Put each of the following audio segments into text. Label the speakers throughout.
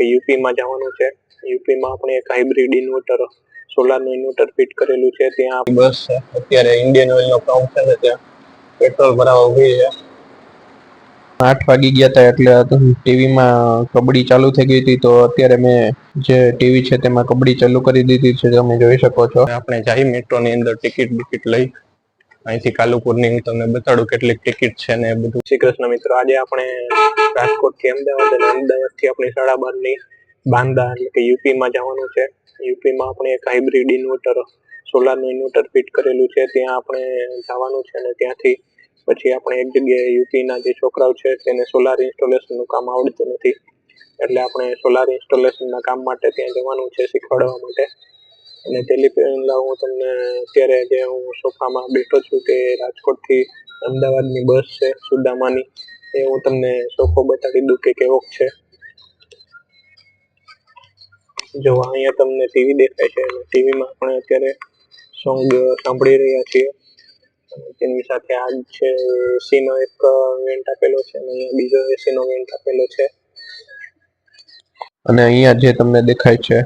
Speaker 1: કે યુપીમાં જવાનું છે। યુપીમાં આપણે એક હાઇબ્રિડ ઇન્વર્ટર સોલારનું ઇન્વર્ટર ફિટ કરેલું છે। ત્યાં બસ છે અત્યારે ઇન્ડિયન ઓઇલનો પંપ છે ને ત્યાં પેટ્રોલ ભરાવા ઊભી છે।
Speaker 2: 8 વાગી ગયા હતા એટલે ટીવીમાં કબડ્ડી ચાલુ થઈ ગઈ હતી, તો અત્યારે મેં જે ટીવી છે તેમાં કબડ્ડી ચાલુ કરી દીધી છે, તમે જોઈ શકો છો।
Speaker 1: આપણે જાઈ મેટ્રોની અંદર ટિકિટ લઈ અહીંથી કાલુપુરની હું તમને બતાડું કેટલીક ટિકિટ છે ને બધું। શ્રી કૃષ્ણ મિત્રો, આજે આપણે રાજકોટથી અમદાવાદ અને અમદાવાદથી આપણી 12:30ની બાંદા એટલે કે યુપીમાં જવાનું છે। યુપીમાં આપણે એક હાઇબ્રિડ ઇન્વર્ટર સોલારનું ઇન્વર્ટર ફિટ કરેલું છે, ત્યાં આપણે જવાનું છે અને ત્યાંથી પછી આપણે એક જગ્યાએ યુપીના જે છોકરાઓ છે તેને સોલાર ઇન્સ્ટોલેશનનું કામ આવડતું નથી, એટલે આપણે સોલાર ઇન્સ્ટોલેશનના કામ માટે ત્યાં જવાનું છે શીખવાડવા માટે। અને તેની પહેલા હું તમને અત્યારે જે હું સોફામાં બેઠો છું તે રાજકોટથી અમદાવાદની બસ છે સુદામાની, એ હું તમને સોફો બતાવી દઉં કે કેવોક છે। જો અહીંયા તમને ટીવી દેખાય છે અને ટીવીમાં આપણે અત્યારે સોંગ સાંભળી રહ્યા છીએ। તેની સાથે આ છે એસીનો એક વેન્ટ આપેલો છે અને અહીંયા બીજો એસીનો વેન્ટ આપેલો છે।
Speaker 2: અને અહીંયા જે તમને દેખાય છે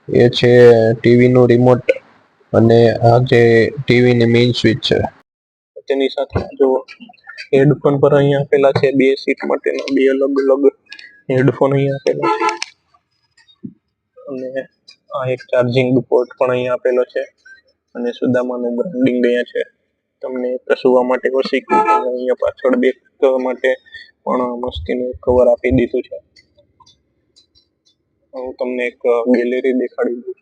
Speaker 2: એ છે ટીવીનું રિમોટ અને આ જે ટીવીની મેઇન સ્વિચ છે।
Speaker 1: તેની સાથે જો હેડફોન પર અહીંયા આપેલા છે, 2 સીટ માટેના 2 અલગ અલગ હેડફોન અહીંયા આપેલા છે અને આ એક ચાર્જિંગ પોર્ટ પણ અહીંયા આપેલો છે અને સુદામાનું બ્રાન્ડિંગ અહીંયા છે। તમને સુવા માટે વસીકું અહીંયા પાછળ બેસવા માટે પણ મસ્તીનું કવર આપી દીધું છે। હું તમને એક ગેલેરી દેખાડી દઉં।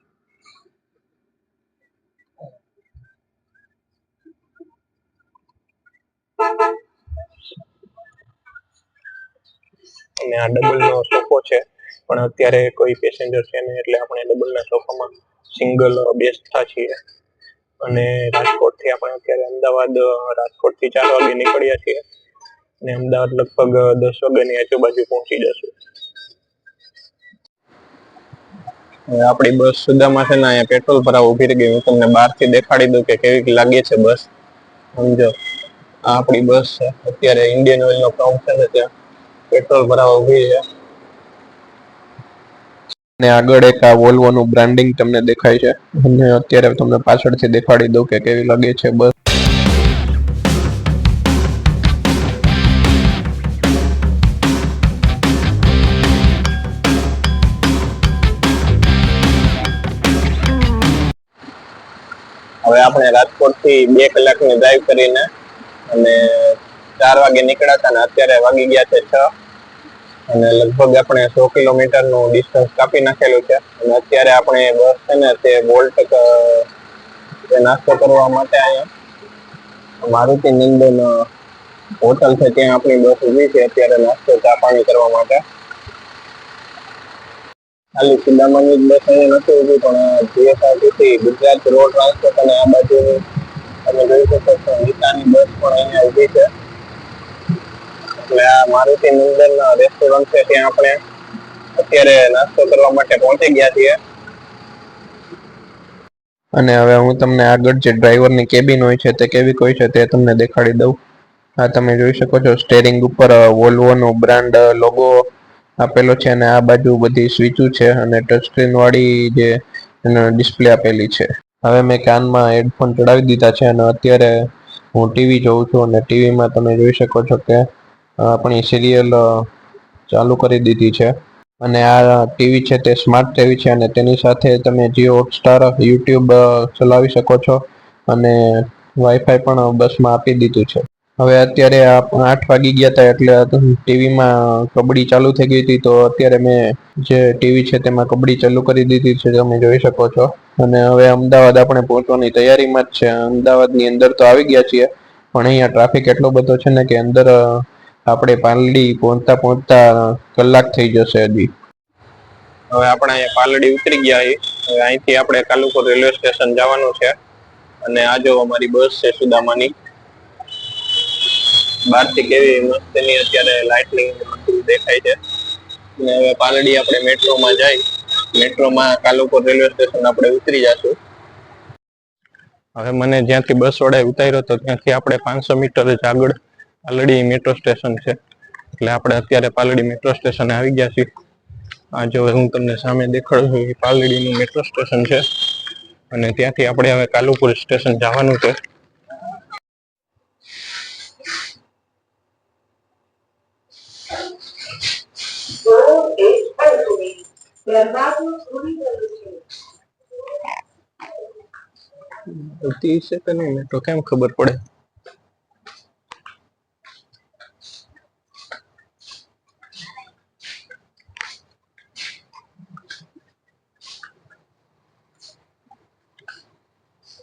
Speaker 1: અને આ ડબલનો સોફો છે, પણ અત્યારે કોઈ પેસેન્જર છે ને એટલે આપણે ડબલના સોફામાં સિંગલ બેસતા છીએ। અને રાજકોટથી આપણે અત્યારે અમદાવાદ રાજકોટથી 4 વાગે નીકળ્યા છીએ અને અમદાવાદ લગભગ 10 વાગ્યાની આજુબાજુ પહોંચી જશું। આપણી બસ સુદામા છે ને અહીંયા પેટ્રોલ ભરાવા ઊભી રહી ગઈ। હું તમને બહારથી દેખાડી દઉં કે કેવી લાગે છે બસ, સમજો। આ આપણી બસ છે, અત્યારે ઇન્ડિયન ઓઇલનો પંપ છે ને ત્યાં પેટ્રોલ ભરાવા ઊભી છે
Speaker 2: અને આગળ એક આ વોલ્વોનું બ્રાન્ડિંગ તમને દેખાય છે અને અત્યારે તમને પાછળથી દેખાડી દઉં કે કેવી લાગે છે બસ।
Speaker 1: હવે આપણે રાજકોટથી 2 કલાકની ડ્રાઈવ કરીને અને 4 વાગે નીકળ્યા હતા ને અત્યારે વાગી ગયા છે 6 અને લગભગ આપણે 100 કિલોમીટરનું ડિસ્ટન્સ કાપી નાખેલું છે અને અત્યારે આપણે બસ છે ને તે બોલ્ટ નાસ્તો કરવા માટે અહીંયા મારુતિ નંદન હોટલ છે ત્યાં આપણી બસ ઊભી છે અત્યારે નાસ્તો ચા પાણી કરવા માટે। ખાલી સુદામાની જ બસ અહીંયા નથી ઊભી, પણ જીએસઆરટીસી ગુજરાત રોડ ટ્રાન્સપોર્ટ અને આ બાજુ તમે જોઈ શકો છો નીતાની બસ પણ અહીંયા ઊભી છે। એટલે આ મારુતિ નંદન રેસ્ટોરન્ટ છે ત્યાં આપણે અત્યારે નાસ્તો કરવા માટે પહોંચી ગયા છીએ।
Speaker 2: અને હવે હું તમને આગળ જે ડ્રાઈવરની કેબિન હોય છે તે કેવી હોય છે તે તમને દેખાડી દઉં। આ તમે જોઈ શકો છો સ્ટેરિંગ ઉપર વોલ્વોનો બ્રાન્ડ લોગો આપેલો છે અને આ બાજુ બધી સ્વિચો છે અને ટચ સ્ક્રીન વાળી જે ડિસ્પ્લે આપેલી છે। હવે મેં કાનમાં હેડફોન ચડાવી દીધા છે અને અત્યારે હું ટીવી જોઉં છું અને ટીવીમાં તમે જોઈ શકો છો કે આપણી સિરિયલ ચાલુ કરી દીધી છે અને આ ટીવી છે તે સ્માર્ટ ટીવી છે અને તેની સાથે તમે જીઓ હોટસ્ટાર યુટ્યુબ ચલાવી શકો છો અને વાઈફાઈ પણ બસમાં આપી દીધું છે। હવે અત્યારે 8 વાગી ગયા હતા એટલે ટીવીમાં કબડ્ડી ચાલુ થઈ ગઈ હતી, તો અત્યારે મેં જે ટીવી છે તેમાં કબડ્ડી ચાલુ કરી દીધી છે, તમે જોઈ શકો છો। અને હવે અમદાવાદ આપણે પહોંચવાની તૈયારીમાં જ છે। અમદાવાદની અંદર તો આવી ગયા છીએ, પણ અહીંયા ટ્રાફિક એટલો બધો છે ને કે અંદર આપણે પાલડી પહોંચતા કલાક થઈ જશે હજી।
Speaker 1: હવે આપણે અહીંયા પાલડી ઉતરી ગયા છીએ। હવે અહીંથી આપણે કાલુપુર રેલવે સ્ટેશન જવાનું છે અને આ જો અમારી બસ છે સુદામાની। બહારથી કેવી મસ્તીની અત્યારે લાઇટનિંગ દેખાય છે અને હવે પાલડી આપણે મેટ્રોમાં જઈ મેટ્રોમાં કાલુપુર રેલવે સ્ટેશન આપણે ઉતરી જશું। હવે મને જ્યાંથી બસ વાળાએ ઉતાર્યો હતો ત્યાંથી આપણે 500 મીટર જ આગળ પાલડી મેટ્રો સ્ટેશન છે, એટલે આપણે અત્યારે પાલડી મેટ્રો સ્ટેશને આવી ગયા છીએ। આ જો હું તમને સામે દેખાડું છું એ પાલડીનું મેટ્રો સ્ટેશન છે અને ત્યાંથી આપણે હવે કાલુપુર સ્ટેશન જવાનું છે. છે કે નહીં મેટ્રો કેમ ખબર પડે?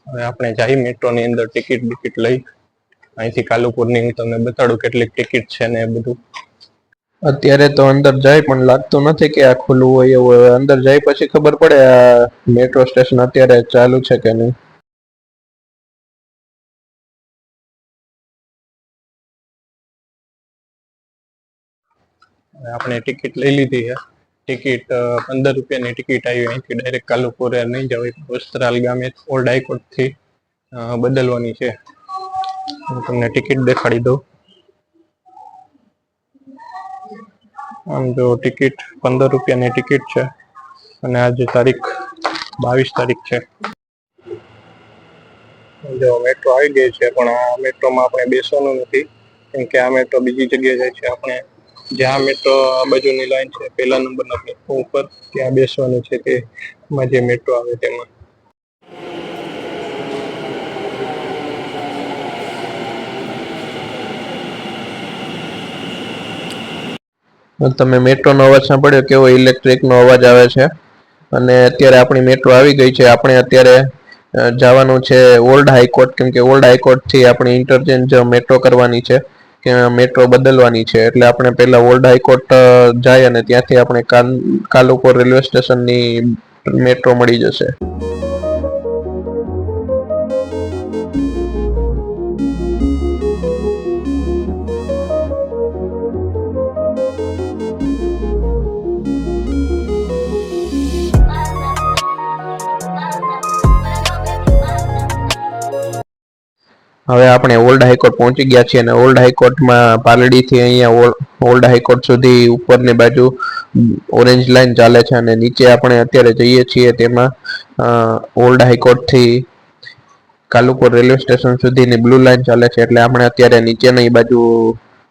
Speaker 1: હવે આપણે જઈ મેટ્રો ની અંદર ટિકિટ લઈ અહીંથી કાલુપુર ની હું તમને બતાડું કેટલીક ટિકિટ છે ને એ બધું.
Speaker 2: અત્યારે તો અંદર જાય પણ લાગતું નથી કે આ ખુલ્લું હોય એવું. અંદર જાય પછી ખબર પડે આ મેટ્રો સ્ટેશન અત્યારે ચાલુ છે કે નહીં.
Speaker 1: આપણે ટિકિટ લઈ લીધી છે. ટિકિટ 15 રૂપિયાની ટિકિટ આવી. અહીંથી ડાયરેક્ટ કાલુપુરે નહીં જવાય, વસ્ત્રાલ ગામે ઓલ્ડ હાઈકોર્ટ થી બદલવાની છે. હું તમને ટિકિટ દેખાડી દઉં. આમ જો ટિકિટ 15 રૂપિયાની ટિકિટ છે અને આજે તારીખ 22 તારીખ છે. જો મેટ્રો આવી ગઈ છે પણ આ મેટ્રોમાં આપણે બેસવાનું નથી કેમ કે આ મેટ્રો બીજી જગ્યાએ જાય છે. આપણે જ્યાં મેટ્રો આ બાજુની લાઈન છે પહેલા નંબરના પ્લેટફોર્મ ઉપર ત્યાં બેસવાનું છે. તેમાં જે મેટ્રો આવે તેમાં.
Speaker 2: તમે મેટ્રોનો અવાજ સાંભળ્યો? કેવો ઇલેક્ટ્રિકનો અવાજ આવે છે. અને અત્યારે આપણી મેટ્રો આવી ગઈ છે. આપણે અત્યારે જવાનું છે ઓલ્ડ હાઈકોર્ટ, કેમ કે ઓલ્ડ હાઈકોર્ટ થી આપણી ઇન્ટરચેન્જ મેટ્રો કરવાની છે કે મેટ્રો બદલવાની છે. એટલે આપણે પહેલા ઓલ્ડ હાઈકોર્ટ જાય અને ત્યાંથી આપણે કાલુપુર રેલવે સ્ટેશનની મેટ્રો મળી જશે. હવે આપણે ઓલ્ડ હાઈકોર્ટ પહોંચી ગયા છીએ અને ઓલ્ડ હાઈકોર્ટમાં પાલડીથી અહીંયા ઓલ્ડ હાઈકોર્ટ સુધી ઉપરની બાજુ ઓરેન્જ લાઈન ચાલે છે અને નીચે આપણે અત્યારે જઈએ છીએ તેમાં ઓલ્ડ હાઈકોર્ટથી કાલુપુર રેલવે સ્ટેશન સુધીની બ્લુ લાઈન ચાલે છે. એટલે આપણે અત્યારે નીચેની બાજુ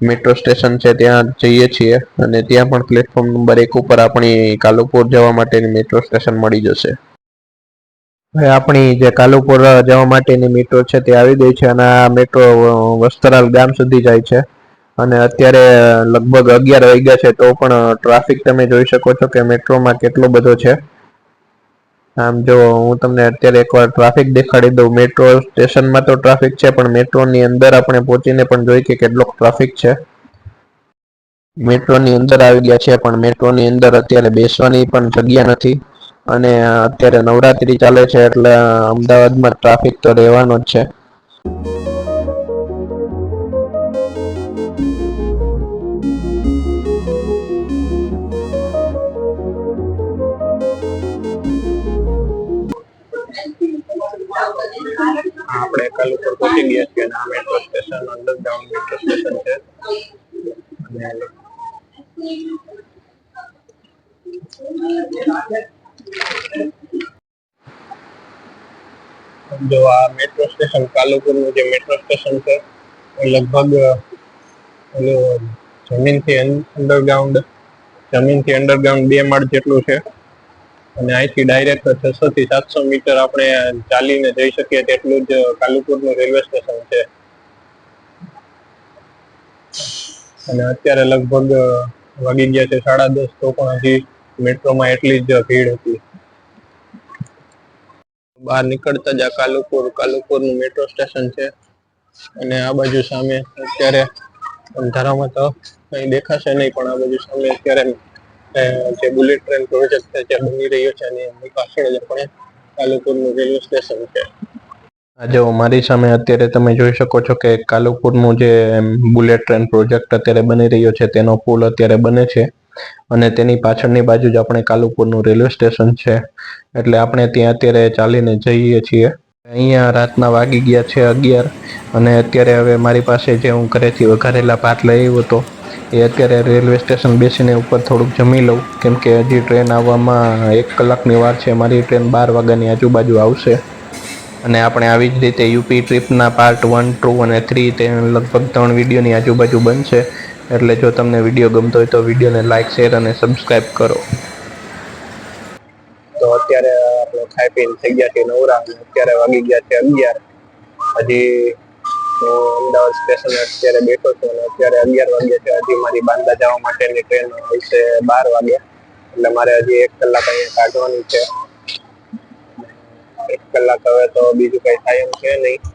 Speaker 2: મેટ્રો સ્ટેશન છે ત્યાં જઈએ છીએ અને ત્યાં પણ પ્લેટફોર્મ નંબર 1 ઉપર આપણી કાલુપુર જવા માટેની મેટ્રો સ્ટેશન મળી જશે. હવે આપણી જે કાલુપુર જવા માટેની મેટ્રો છે તે આવી ગઈ છે અને આ મેટ્રો વસ્ત્રાલ ગામ સુધી જાય છે. અને અત્યારે લગભગ 11 વાગ્યા છે તો પણ ટ્રાફિક તમે જોઈ શકો છો કે મેટ્રોમાં કેટલો બધો છે. આમ જો હું તમને અત્યારે એકવાર ટ્રાફિક દેખાડી દઉં. મેટ્રો સ્ટેશનમાં તો ટ્રાફિક છે પણ મેટ્રોની અંદર આપણે પહોંચીને પણ જોઈ કે કેટલો ટ્રાફિક છે. મેટ્રોની અંદર આવી ગયા છે પણ મેટ્રોની અંદર અત્યારે બેસવાની પણ જગ્યા નથી અને અત્યારે નવરાત્રી ચાલે છે એટલે અમદાવાદમાં ટ્રાફિક તો રહેવાનો જ છે.
Speaker 1: આપણે કાલુપુર પહોંચી ગયા છીએ અને આ metro station underground metro station છે. જો આ મેટ્રો સ્ટેશન કાલુપુરનું જે મેટ્રો સ્ટેશન છે એ લગભગ જમીનથી અંડરગ્રાઉન્ડ 2 માળ જેટલું છે અને અહીંથી ડાયરેક્ટ 600 થી 700 મીટર આપણે ચાલીને જઈ શકીએ તેટલું જ કાલુપુરનું રેલવે સ્ટેશન છે. અને અત્યારે લગભગ વાગી ગયા છે 10:30 તો પણ હજી મેટ્રોમાં એટલી જ ભીડ હતી. બહાર નીકળતા જ આ કાલુપુરનું મેટ્રો સ્ટેશન છે અને આ બાજુ સામે અત્યારે અંધારામાં તો કંઈ દેખાશે નહીં પણ આ બાજુ સામે અત્યારે જે બુલેટ ટ્રેન પ્રોજેક્ટ છે જે બની રહ્યો છે અને એની પાછળ જ આપણે કાલુપુરનું રેલવે સ્ટેશન છે.
Speaker 2: આજે મારી સામે અત્યારે તમે જોઈ શકો છો કે કાલુપુરનું જે બુલેટ ટ્રેન પ્રોજેક્ટ અત્યારે બની રહ્યો છે તેનો પુલ અત્યારે બને છે અને તેની પાછળની બાજુ જ આપણે કાલુપુરનું રેલવે સ્ટેશન છે. એટલે આપણે ત્યાં અત્યારે ચાલીને જઈએ છીએ. અહીંયા રાતના વાગી ગયા છે 11 અને અત્યારે હવે મારી પાસે જે હું ઘરેથી વઘારેલા ભાત લઈ આવ્યો હતો એ અત્યારે રેલવે સ્ટેશન બેસીને ઉપર થોડુંક જમી લઉં, કેમ કે હજી ટ્રેન આવવામાં 1 કલાકની વાર છે. મારી ટ્રેન 12 વાગ્યાની આજુબાજુ આવશે. અને આપણે આવી જ રીતે યુપી ટ્રીપના પાર્ટ 1, 2 અને 3 તે લગભગ 3 વિડીયોની આજુબાજુ બનશે. એટલે જો તમને વિડીયો ગમતો હોય તો વિડીયોને લાઇક, શેર અને સબસ્ક્રાઈબ કરો.
Speaker 1: તો અત્યારે આપણે ખાઈ પીને થઈ ગયા છીએ નવરા, અને અત્યારે વાગી ગયા છે 11. હજી હું અમદાવાદ સ્ટેશન અત્યારે બેઠો છું અને અત્યારે 11 વાગ્યા છે. હજી મારી બાંદા જવા માટેની ટ્રેન આવશે 12 વાગે. એટલે મારે હજી 1 કલાક અહીંયા કાઢવાની છે. 1 કલાક હવે તો બીજું કઈ થાય એમ છે નહીં.